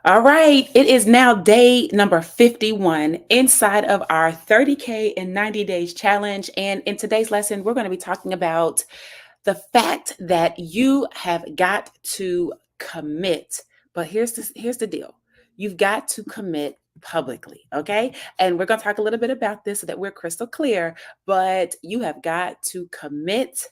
All right, it is now day number 51 inside of our 30K in 90 days challenge. And in today's lesson, we're going to be talking about the fact that you have got to commit. But here's the deal. You've got to commit publicly, okay? And we're going to talk a little bit about this so that we're crystal clear, but you have got to commit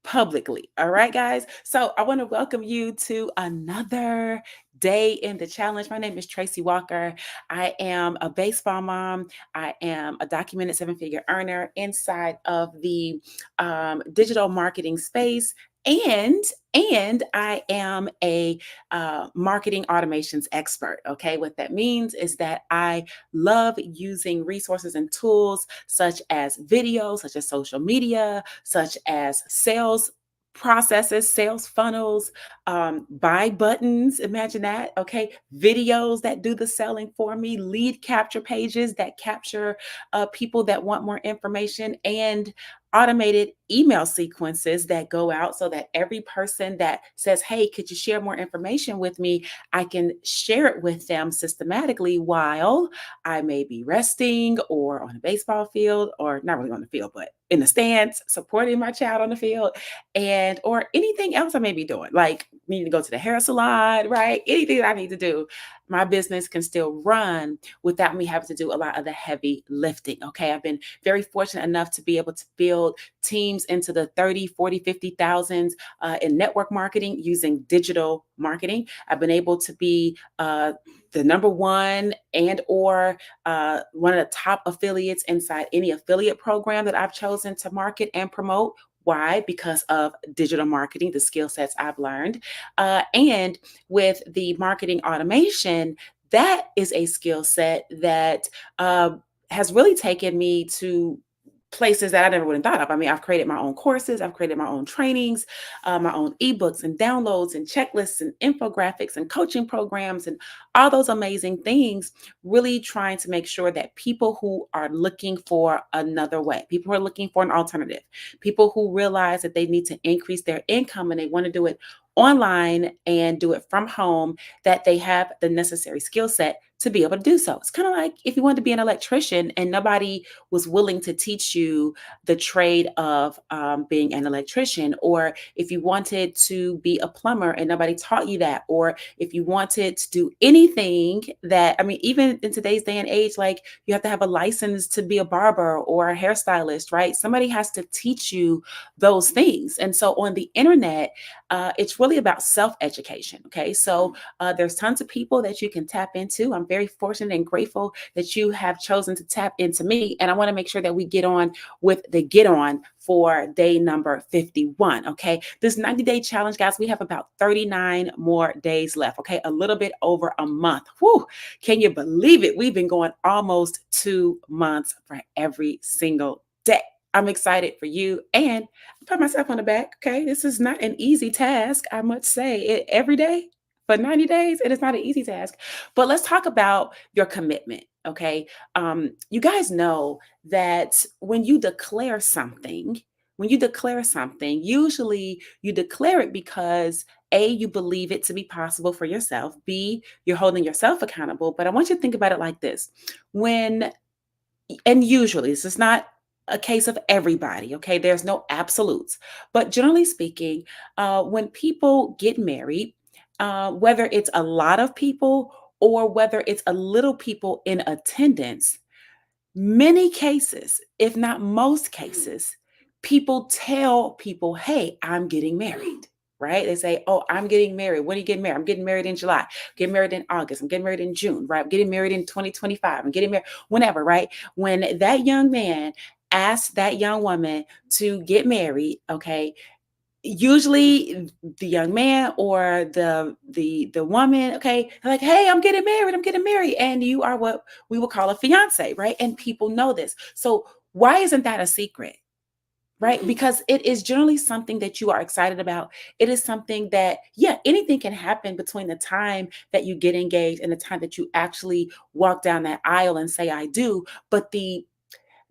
publicly. All right, guys? So I want to welcome you to another day in the challenge. My name is Tracey Walker. I am a baseball mom. I am a documented seven-figure earner inside of the digital marketing space. And I am a marketing automations expert. Okay, what that means is that I love using resources and tools such as video, such as social media, such as sales processes, sales funnels, buy buttons. Imagine that. Okay, videos that do the selling for me, lead capture pages that capture people that want more information, and automated email sequences that go out so that every person that says, "Hey, could you share more information with me?" I can share it with them systematically while I may be resting or on a baseball field, or not really on the field, but in the stands, supporting my child on the field, and or anything else I may be doing, like needing to go to the hair salon, right? Anything that I need to do, my business can still run without me having to do a lot of the heavy lifting. Okay. I've been very fortunate enough to be able to build teams into the 30, 40, 50,000s in network marketing using digital marketing. I've been able to be the number one and or one of the top affiliates inside any affiliate program that I've chosen to market and promote. Why? Because of digital marketing, the skill sets I've learned. And with the marketing automation, that is a skill set that has really taken me to places that I never would have thought of. I mean, I've created my own courses, I've created my own trainings, my own ebooks and downloads and checklists and infographics and coaching programs and all those amazing things, really trying to make sure that people who are looking for another way, people who are looking for an alternative, people who realize that they need to increase their income and they want to do it online and do it from home, that they have the necessary skill set to be able to do so. It's kind of like if you wanted to be an electrician and nobody was willing to teach you the trade of being an electrician, or if you wanted to be a plumber and nobody taught you that, or if you wanted to do anything that, I mean, even in today's day and age, like you have to have a license to be a barber or a hairstylist, right? Somebody has to teach you those things. And so on the internet, it's really about self education. Okay. So there's tons of people that you can tap into. I'm very fortunate and grateful that you have chosen to tap into me. And I want to make sure that we get on with the get on for day number 51. Okay. This 90-day challenge, guys, we have about 39 more days left. Okay. A little bit over a month. Whew. Can you believe it? We've been going almost 2 months for every single day. I'm excited for you and I pat myself on the back. Okay. This is not an easy task, I must say. Every day for 90 days, it is not an easy task. But let's talk about your commitment. Okay. You guys know that when you declare something, usually you declare it because A, you believe it to be possible for yourself. B, you're holding yourself accountable. But I want you to think about it like this. When and usually this is not a case of everybody, okay? There's no absolutes. But generally speaking, when people get married, whether it's a lot of people or whether it's a little people in attendance, many cases, if not most cases, people tell people, "Hey, I'm getting married." Right? They say, "Oh, I'm getting married. When are you getting married? I'm getting married in July. I'm getting married in August. I'm getting married in June. Right? I'm getting married in 2025. I'm getting married whenever." Right? When that young man asks that young woman to get married, okay, usually the young man or the woman, okay, like, "Hey, I'm getting married, I'm getting married," and you are what we would call a fiance, right? And people know this. So why isn't that a secret? Right? Because it is generally something that you are excited about. It is something that, yeah, anything can happen between the time that you get engaged and the time that you actually walk down that aisle and say, "I do." But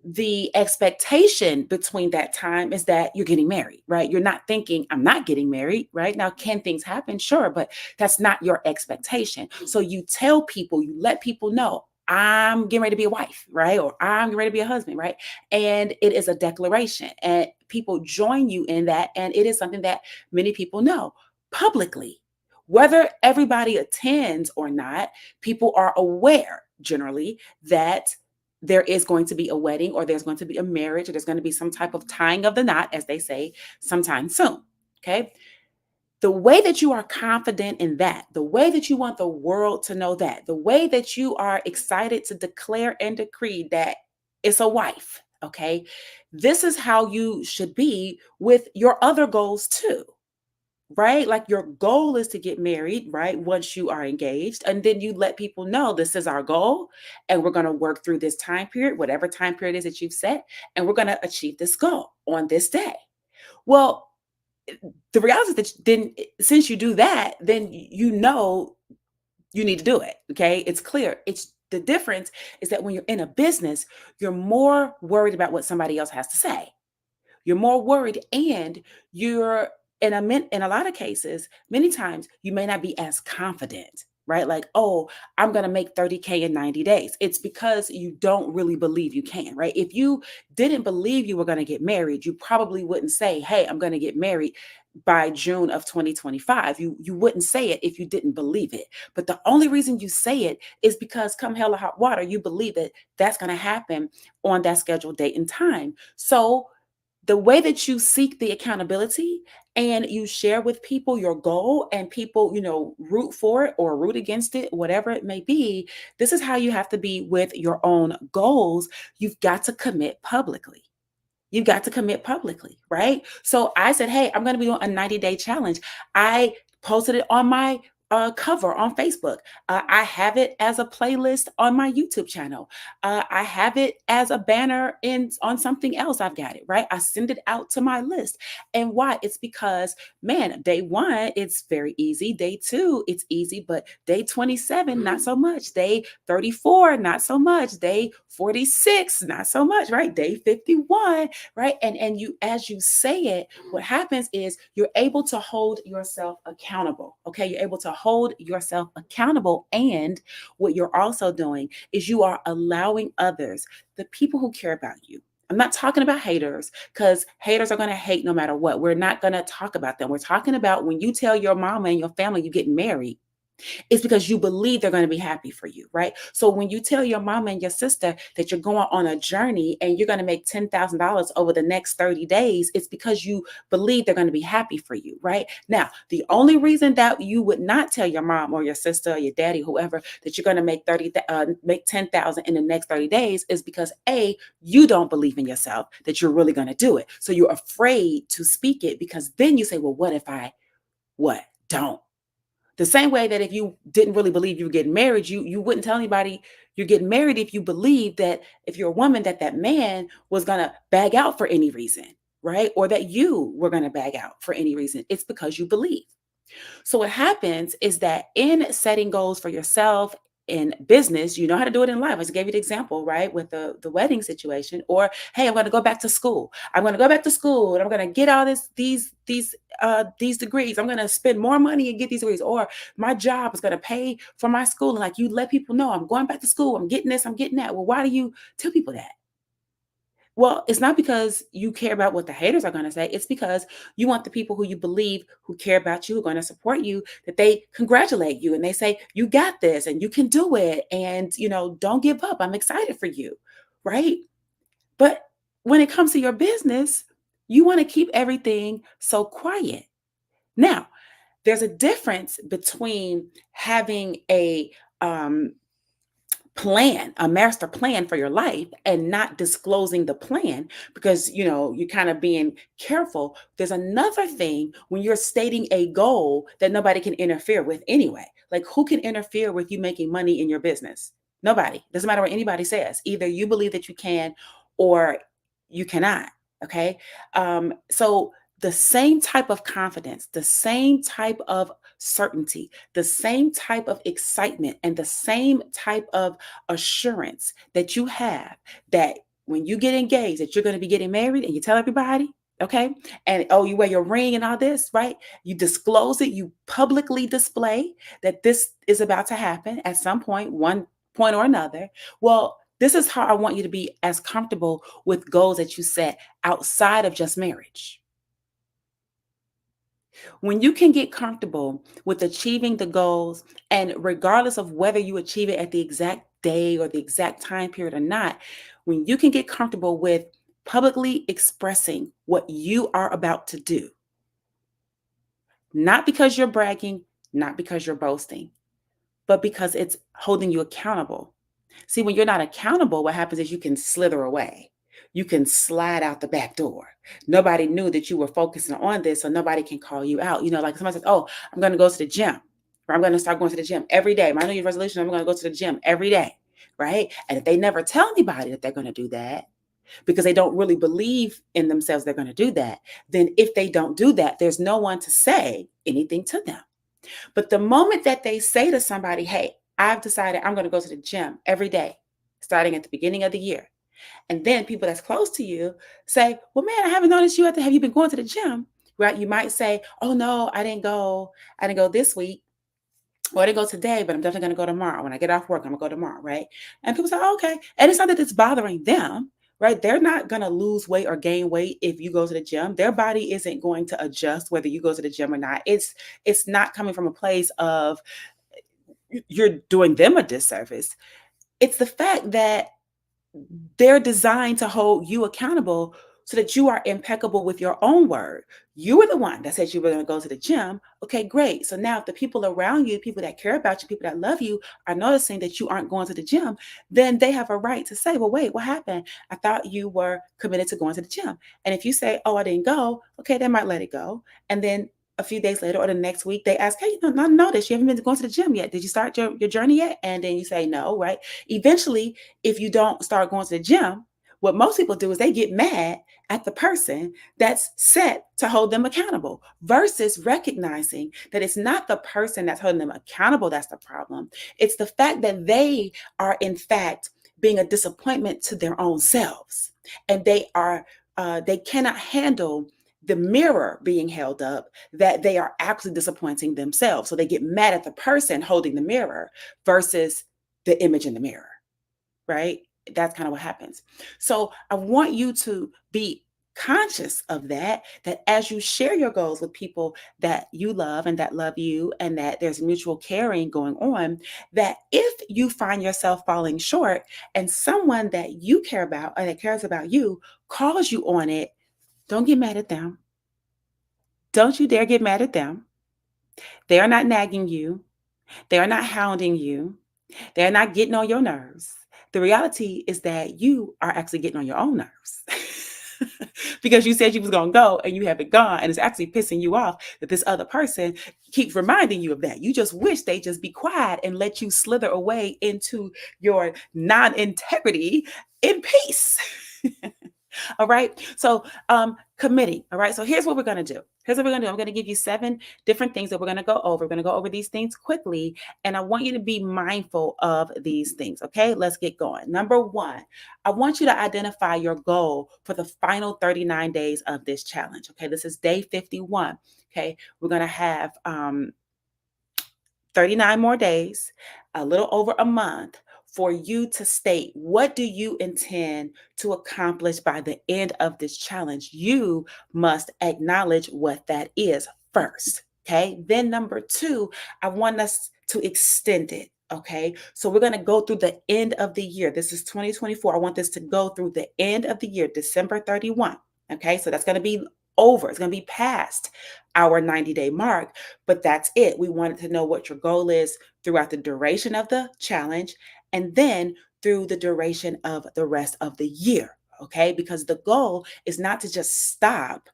the expectation between that time is that you're getting married, right? You're not thinking, I'm not getting married, right? Now, can things happen? Sure, but that's not your expectation. So you tell people, you let people know, I'm getting ready to be a wife, right? Or I'm getting ready to be a husband, right? And it is a declaration, and people join you in that. And it is something that many people know publicly. Whether everybody attends or not, people are aware generally that there is going to be a wedding, or there's going to be a marriage, or there's going to be some type of tying of the knot, as they say, sometime soon. Okay. The way that you are confident in that, the way that you want the world to know that, the way that you are excited to declare and decree that it's a wife. Okay. This is how you should be with your other goals too, right? Like your goal is to get married, right? Once you are engaged, and then you let people know this is our goal, and we're going to work through this time period, whatever time period is that you've set, and we're going to achieve this goal on this day. Well, the reality is that then, since you do that, then you know you need to do it. Okay, it's clear. It's the difference is that when you're in a business, you're more worried about what somebody else has to say. You're more worried, and you're in a lot of cases, many times you may not be as confident, right? Like, oh, I'm going to make 30K in 90 days. It's because you don't really believe you can, right? If you didn't believe you were going to get married, you probably wouldn't say, "Hey, I'm going to get married by June of 2025." You wouldn't say it if you didn't believe it. But the only reason you say it is because come hell or hot water, you believe that that's going to happen on that scheduled date and time. So the way that you seek the accountability and you share with people your goal, and people, root for it or root against it, whatever it may be, this is how you have to be with your own goals. You've got to commit publicly. You've got to commit publicly, right? So I said, hey, I'm going to be doing a 90-day challenge. I posted it on my cover on Facebook. I have it as a playlist on my YouTube channel. I have it as a banner in on something else. I've got it, right? I send it out to my list. And why? It's because, man, day one, it's very easy. Day two, it's easy. But day 27, not so much. Day 34, not so much. Day 46, not so much, right? Day 51, right? And you, as you say it, what happens is you're able to hold yourself accountable. Okay, you're able to hold yourself accountable. And what you're also doing is you are allowing others, the people who care about you. I'm not talking about haters, because haters are going to hate no matter what. We're not going to talk about them. We're talking about when you tell your mama and your family you get married, it's because you believe they're going to be happy for you, right? So when you tell your mama and your sister that you're going on a journey and you're going to make $10,000 over the next 30 days, it's because you believe they're going to be happy for you, right? Now, the only reason that you would not tell your mom or your sister or your daddy, whoever, that you're going to make 10,000 in the next 30 days is because you don't believe in yourself that you're really going to do it. So you're afraid to speak it, because then you say, well, what if I don't? The same way that if you didn't really believe you were getting married, you wouldn't tell anybody you're getting married if you believe that, if you're a woman, that man was going to bag out for any reason, right? Or that you were going to bag out for any reason. It's because you believe. So what happens is that in setting goals for yourself in business, you know how to do it in life. I just gave you the example, right? With the wedding situation. Or, hey, I'm going to go back to school. I'm going to go back to school and I'm going to get all these degrees. I'm going to spend more money and get these degrees. Or my job is going to pay for my school. And like, you let people know I'm going back to school. I'm getting this, I'm getting that. Well, why do you tell people that? Well, it's not because you care about what the haters are going to say. It's because you want the people who you believe, who care about you, who are going to support you, that they congratulate you and they say, you got this and you can do it. And, don't give up. I'm excited for you. Right. But when it comes to your business, you want to keep everything so quiet. Now, there's a difference between having um, a master plan for your life, and not disclosing the plan because you're kind of being careful. There's another thing when you're stating a goal that nobody can interfere with anyway. Like, who can interfere with you making money in your business? Nobody. Doesn't matter what anybody says. Either you believe that you can or you cannot. Okay. So the same type of confidence, the same type of certainty, the same type of excitement, and the same type of assurance that you have that when you get engaged that you're going to be getting married and you tell everybody, okay? And oh, you wear your ring and all this, right? You disclose it, you publicly display that this is about to happen at some point, one point or another. Well, this is how I want you to be as comfortable with goals that you set outside of just marriage. When you can get comfortable with achieving the goals, and regardless of whether you achieve it at the exact day or the exact time period or not, when you can get comfortable with publicly expressing what you are about to do, not because you're bragging, not because you're boasting, but because it's holding you accountable. See, when you're not accountable, what happens is you can slither away. You can slide out the back door. Nobody knew that you were focusing on this, so nobody can call you out. Like somebody says, "Oh, I'm going to go to the gym, or I'm going to start going to the gym every day. My New Year's resolution: I'm going to go to the gym every day." Right? And if they never tell anybody that they're going to do that, because they don't really believe in themselves, they're going to do that. Then, if they don't do that, there's no one to say anything to them. But the moment that they say to somebody, "Hey, I've decided I'm going to go to the gym every day, starting at the beginning of the year." And then people that's close to you say, "Well, man, I haven't noticed you have you been going to the gym?" Right? You might say, "Oh no, I didn't go. I didn't go this week. Or I didn't go today, but I'm definitely gonna go tomorrow. When I get off work, I'm gonna go tomorrow." Right? And people say, "Oh, okay." And it's not that it's bothering them. Right? They're not going to lose weight or gain weight if you go to the gym. Their body isn't going to adjust whether you go to the gym or not. It's not coming from a place of you're doing them a disservice. It's the fact that they're designed to hold you accountable so that you are impeccable with your own word. You were the one that said you were going to go to the gym. Okay, great. So now if the people around you, people that care about you, people that love you are noticing that you aren't going to the gym, then they have a right to say, "Well, wait, what happened? I thought you were committed to going to the gym." And if you say, "Oh, I didn't go," okay, they might let it go. And then a few days later or the next week, they ask, "Hey, I noticed you haven't been going to the gym yet. Did you start your journey yet?" And then you say no, right? Eventually, if you don't start going to the gym, what most people do is they get mad at the person that's set to hold them accountable versus recognizing that it's not the person that's holding them accountable that's the problem. It's the fact that they are, in fact, being a disappointment to their own selves. And they cannot handle the mirror being held up, that they are actually disappointing themselves. So they get mad at the person holding the mirror versus the image in the mirror, right? That's kind of what happens. So I want you to be conscious of that as you share your goals with people that you love and that love you, and that there's mutual caring going on, that if you find yourself falling short and someone that you care about or that cares about you calls you on it, don't get mad at them. Don't you dare get mad at them. They are not nagging you. They are not hounding you. They're not getting on your nerves. The reality is that you are actually getting on your own nerves. Because you said you was going to go and you haven't gone, and it's actually pissing you off that this other person keeps reminding you of that. You just wish they just be quiet and let you slither away into your non-integrity in peace. All right. So, committing. All right. So here's what we're going to do. Here's what we're going to do. I'm going to give you 7 different things that we're going to go over. We're going to go over these things quickly. And I want you to be mindful of these things. Okay. Let's get going. Number 1, I want you to identify your goal for the final 39 days of this challenge. Okay. This is day 51. Okay. We're going to have 39 more days, a little over a month, for you to state what do you intend to accomplish by the end of this challenge. You must acknowledge what that is first. Okay. Then number 2, I want us to extend it. Okay. So we're going to go through the end of the year. This is 2024. I want this to go through the end of the year, December 31. Okay. So that's going to be over. It's going to be past our 90-day mark, but that's it. We wanted to know what your goal is throughout the duration of the challenge, and then through the duration of the rest of the year. Okay. Because the goal is not to just stop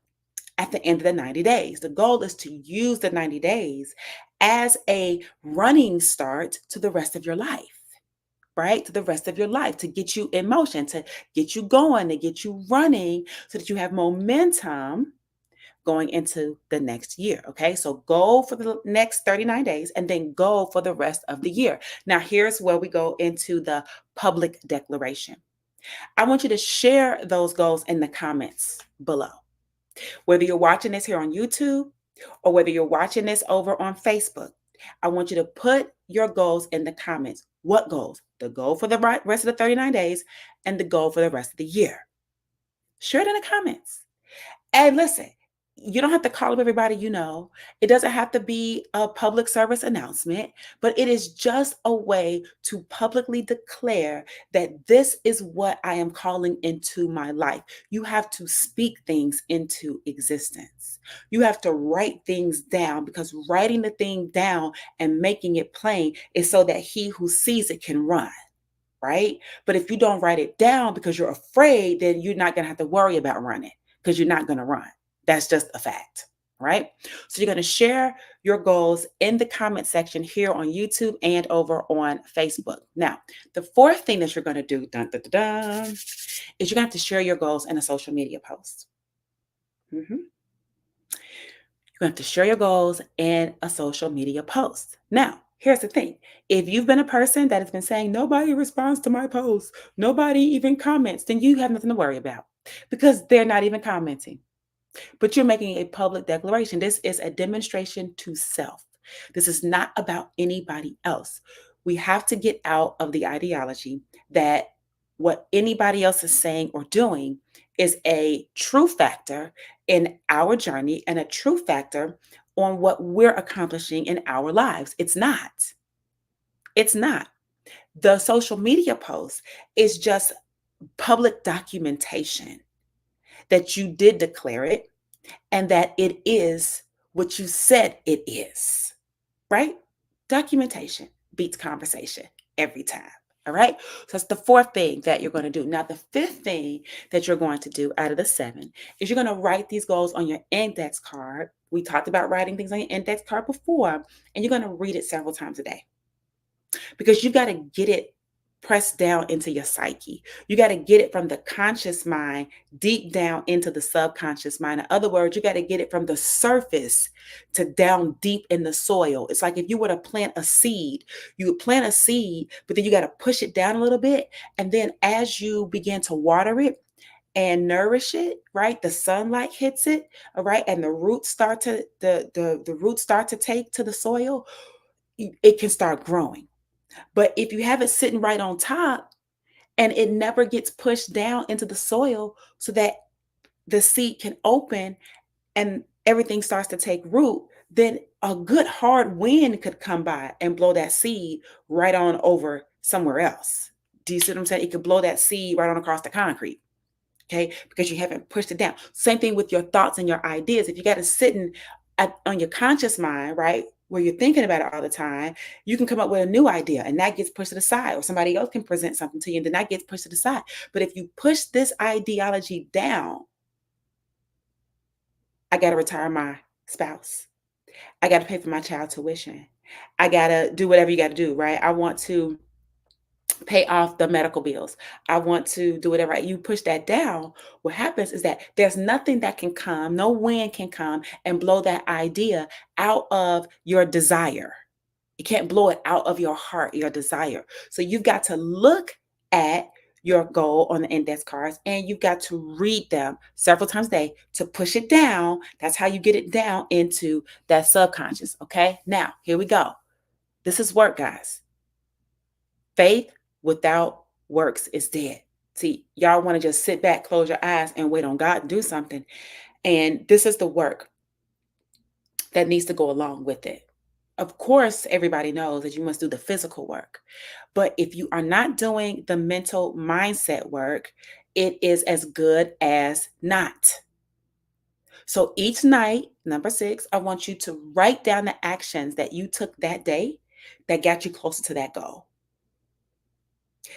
at the end of the 90 days. The goal is to use the 90 days as a running start to the rest of your life, right? To the rest of your life, to get you in motion, to get you going, to get you running so that you have momentum going into the next year. Okay. So go for the next 39 days and then go for the rest of the year. Now, here's where we go into the public declaration. I want you to share those goals in the comments below. Whether you're watching this here on YouTube or whether you're watching this over on Facebook, I want you to put your goals in the comments. What goals? The goal for the rest of the 39 days and the goal for the rest of the year. Share it in the comments. And listen, you don't have to call up everybody you know. It doesn't have to be a public service announcement, but it is just a way to publicly declare that this is what I am calling into my life. You have to speak things into existence. You have to write things down because writing the thing down and making it plain is so that he who sees it can run. Right? But if you don't write it down because you're afraid, then you're not going to have to worry about running because you're not going to run. That's just a fact, right? So you're going to share your goals in the comment section here on YouTube and over on Facebook. Now, the fourth thing that you're going to do dun, dun, dun, dun, is you're going to have to share your goals in a social media post. Mhm. You're going to have to share your goals in a social media post. Now, here's the thing. If you've been a person that has been saying, nobody responds to my posts, nobody even comments, then you have nothing to worry about because they're not even commenting. But you're making a public declaration. This is a demonstration to self. This is not about anybody else. We have to get out of the ideology that what anybody else is saying or doing is a true factor in our journey and a true factor on what we're accomplishing in our lives. It's not. It's not. The social media post is just public documentation that you did declare it and that it is what you said it is, right? Documentation beats conversation every time. All right. So that's the fourth thing that you're going to do. Now, the fifth thing that you're going to do out of the seven is you're going to write these goals on your index card. We talked about writing things on your index card before, and you're going to read it several times a day because you got to get it pressed down into your psyche. You got to get it from the conscious mind deep down into the subconscious mind. In other words, you got to get it from the surface to down deep in the soil. It's like if you were to plant a seed, you would plant a seed, but then you got to push it down a little bit. And then as you begin to water it, and nourish it, right? The sunlight hits it, all right, and the roots start to the roots start to take to the soil, it can start growing. But if you have it sitting right on top and it never gets pushed down into the soil so that the seed can open and everything starts to take root, then a good hard wind could come by and blow that seed right on over somewhere else. Do you see what I'm saying? It could blow that seed right on across the concrete. Okay, because you haven't pushed it down. Same thing with your thoughts and your ideas. If you got it sitting on your conscious mind, right, where you're thinking about it all the time, you can come up with a new idea and that gets pushed to the side, or somebody else can present something to you and then that gets pushed to the side. But if you push this ideology down, I got to retire my spouse. I got to pay for my child tuition. I got to do whatever you got to do, right? I want to pay off the medical bills. I want to do whatever. You push that down. What happens is that there's nothing that can come, no wind can come and blow that idea out of your desire. You can't blow it out of your heart, your desire. So you've got to look at your goal on the index cards and you've got to read them several times a day to push it down. That's how you get it down into that subconscious. Okay. Now, here we go. This is work, guys. Faith without works is dead. See, y'all want to just sit back, close your eyes, and wait on God to do something. And this is the work that needs to go along with it. Of course, everybody knows that you must do the physical work. But if you are not doing the mental mindset work, it is as good as not. So each night, number 6, I want you to write down the actions that you took that day that got you closer to that goal.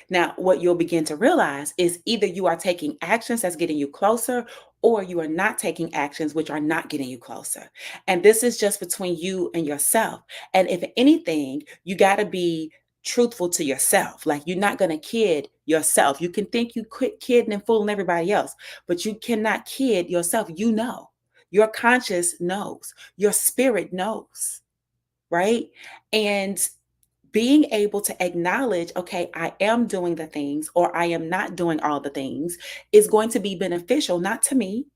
Now, what you'll begin to realize is either you are taking actions that's getting you closer, or you are not taking actions which are not getting you closer. And this is just between you and yourself. And if anything, you got to be truthful to yourself. Like you're not going to kid yourself. You can think you quit kidding and fooling everybody else, but you cannot kid yourself. You know, your conscience knows, your spirit knows, right? And being able to acknowledge, okay, I am doing the things or I am not doing all the things is going to be beneficial, not to me,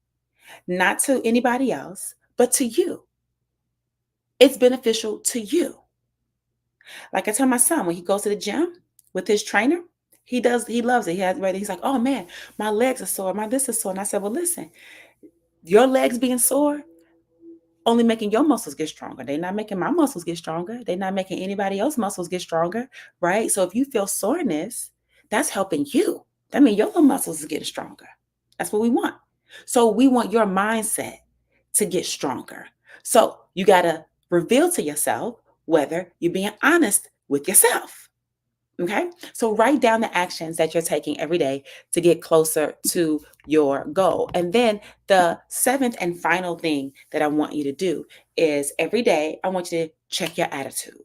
not to anybody else, but to you. It's beneficial to you. Like I tell my son when he goes to the gym with his trainer, he loves it. He's like, oh man, my legs are sore, my this is sore. And I said, well, listen, your legs being sore only making your muscles get stronger. They're not making my muscles get stronger. They're not making anybody else's muscles get stronger, right? So if you feel soreness, that's helping you. That means your little muscles is getting stronger. That's what we want. So we want your mindset to get stronger. So you got to reveal to yourself whether you're being honest with yourself. Okay. So write down the actions that you're taking every day to get closer to your goal. And then the seventh and final thing that I want you to do is every day, I want you to check your attitude.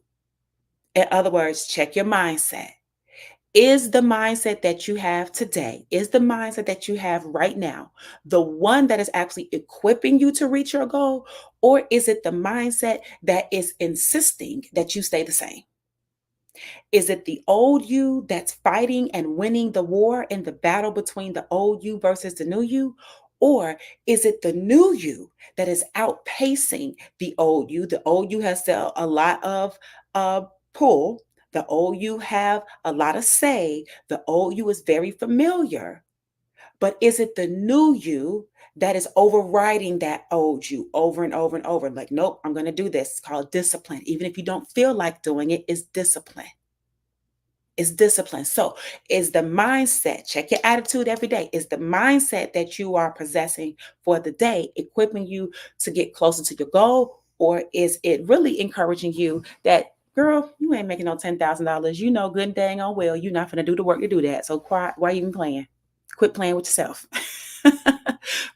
In other words, check your mindset. Is the mindset that you have today, is the mindset that you have right now, the one that is actually equipping you to reach your goal? Or is it the mindset that is insisting that you stay the same? Is it the old you that's fighting and winning the war in the battle between the old you versus the new you? Or is it the new you that is outpacing the old you? The old you has a lot of pull. The old you have a lot of say. The old you is very familiar. But is it the new you that is overriding that old you over and over and over? Like, nope, I'm going to do this. It's called discipline. Even if you don't feel like doing it, it's discipline. Is discipline. So, is the mindset, check your attitude every day. Is the mindset that you are possessing for the day equipping you to get closer to your goal? Or is it really encouraging you that, girl, you ain't making no $10,000? You know, good and dang on well, you're not going to do the work to do that. So, why even playing? Quit playing with yourself.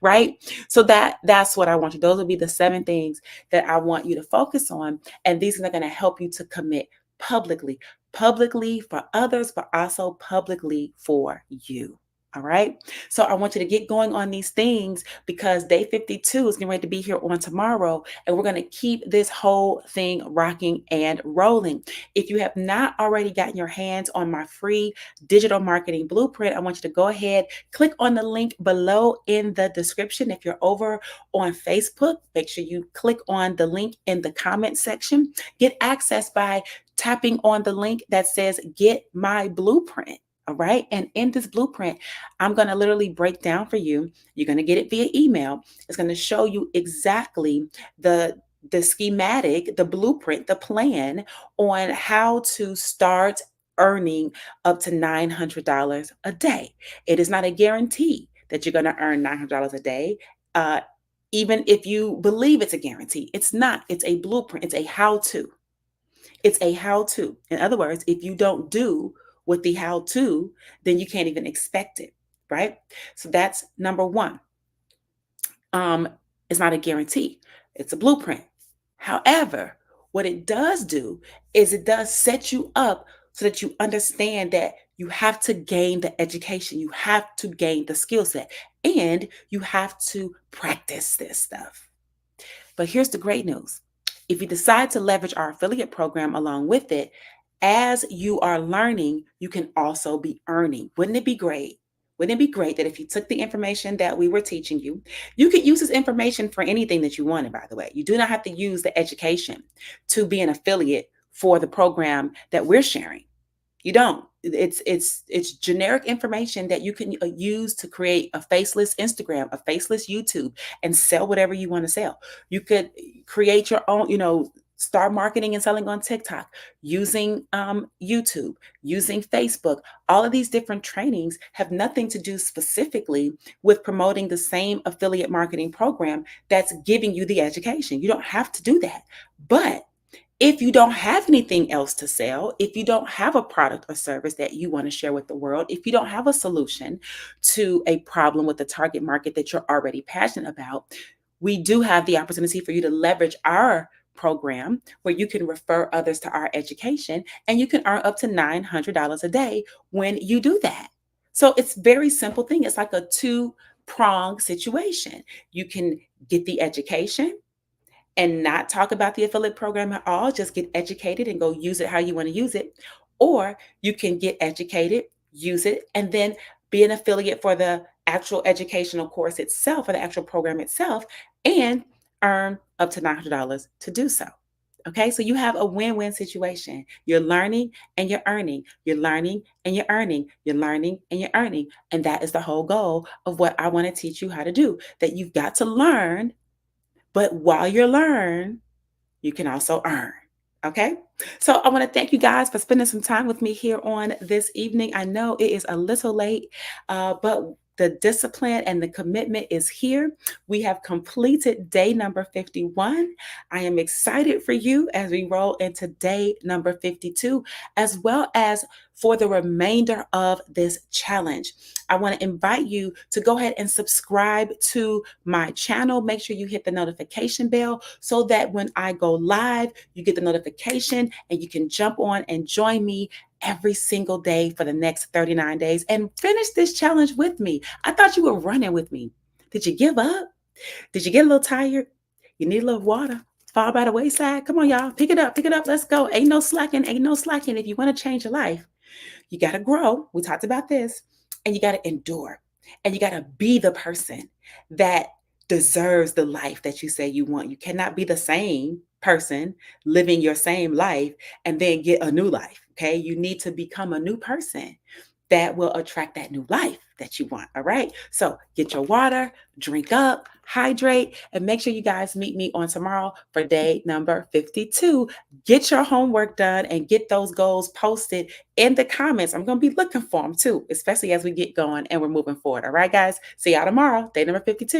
Right? So that's what I want you. Those will be the 7 things that I want you to focus on. And these are going to help you to commit publicly for others, but also publicly for you. All right. So I want you to get going on these things because day 52 is getting ready to be here on tomorrow. And we're going to keep this whole thing rocking and rolling. If you have not already gotten your hands on my free digital marketing blueprint, I want you to go ahead, click on the link below in the description. If you're over on Facebook, make sure you click on the link in the comment section. Get access by tapping on the link that says get my blueprint. All right. And in this blueprint, I'm going to literally break down for you. You're going to get it via email. It's going to show you exactly the schematic, the blueprint, the plan on how to start earning up to $900 a day. It is not a guarantee that you're going to earn $900 a day. Even if you believe it's a guarantee, it's not. It's a blueprint. It's a how to. It's a how to. In other words, if you don't do with the how to, then you can't even expect it, right? So that's number one. It's not a guarantee, it's a blueprint. However, what it does do is it does set you up so that you understand that you have to gain the education, you have to gain the skill set, and you have to practice this stuff. But here's the great news. If you decide to leverage our affiliate program along with it, as you are learning, you can also be earning. Wouldn't it be great? Wouldn't it be great that if you took the information that we were teaching you, you could use this information for anything that you wanted, by the way. You do not have to use the education to be an affiliate for the program that we're sharing. You don't. It's generic information that you can use to create a faceless Instagram, a faceless YouTube, and sell whatever you want to sell. You could create your own, start marketing and selling on TikTok, using YouTube, using Facebook. All of these different trainings have nothing to do specifically with promoting the same affiliate marketing program that's giving you the education. You don't have to do that. But if you don't have anything else to sell, if you don't have a product or service that you want to share with the world, if you don't have a solution to a problem with the target market that you're already passionate about, we do have the opportunity for you to leverage our program where you can refer others to our education and you can earn up to $900 a day when you do that. So it's very simple thing. It's like a two-pronged situation. You can get the education and not talk about the affiliate program at all, just get educated and go use it how you want to use it. Or you can get educated, use it, and then be an affiliate for the actual educational course itself or the actual program itself and earn up to $900 to do so. Okay, so you have a win win situation. You're learning and you're earning. You're learning and you're earning. You're learning and you're earning. And that is the whole goal of what I want to teach you how to do. That you've got to learn, but while you learn, you can also earn. Okay. So I want to thank you guys for spending some time with me here on this evening. I know it is a little late, but the discipline and the commitment is here. We have completed day number 51. I am excited for you as we roll into day number 52, as well as for the remainder of this challenge. I want to invite you to go ahead and subscribe to my channel. Make sure you hit the notification bell so that when I go live, you get the notification and you can jump on and join me every single day for the next 39 days and finish this challenge with me. I thought you were running with me. Did you give up? Did you get a little tired? You need a little water? Fall by the wayside? Come on, y'all. Pick it up. Pick it up. Let's go. Ain't no slacking. Ain't no slacking. If you want to change your life, you got to grow. We talked about this. And you got to endure. And you got to be the person that deserves the life that you say you want. You cannot be the same person living your same life and then get a new life. Okay. You need to become a new person that will attract that new life that you want. All right. So get your water, drink up, hydrate, and make sure you guys meet me on tomorrow for day number 52. Get your homework done and get those goals posted in the comments. I'm going to be looking for them too, especially as we get going and we're moving forward. All right, guys. See y'all tomorrow, day number 52.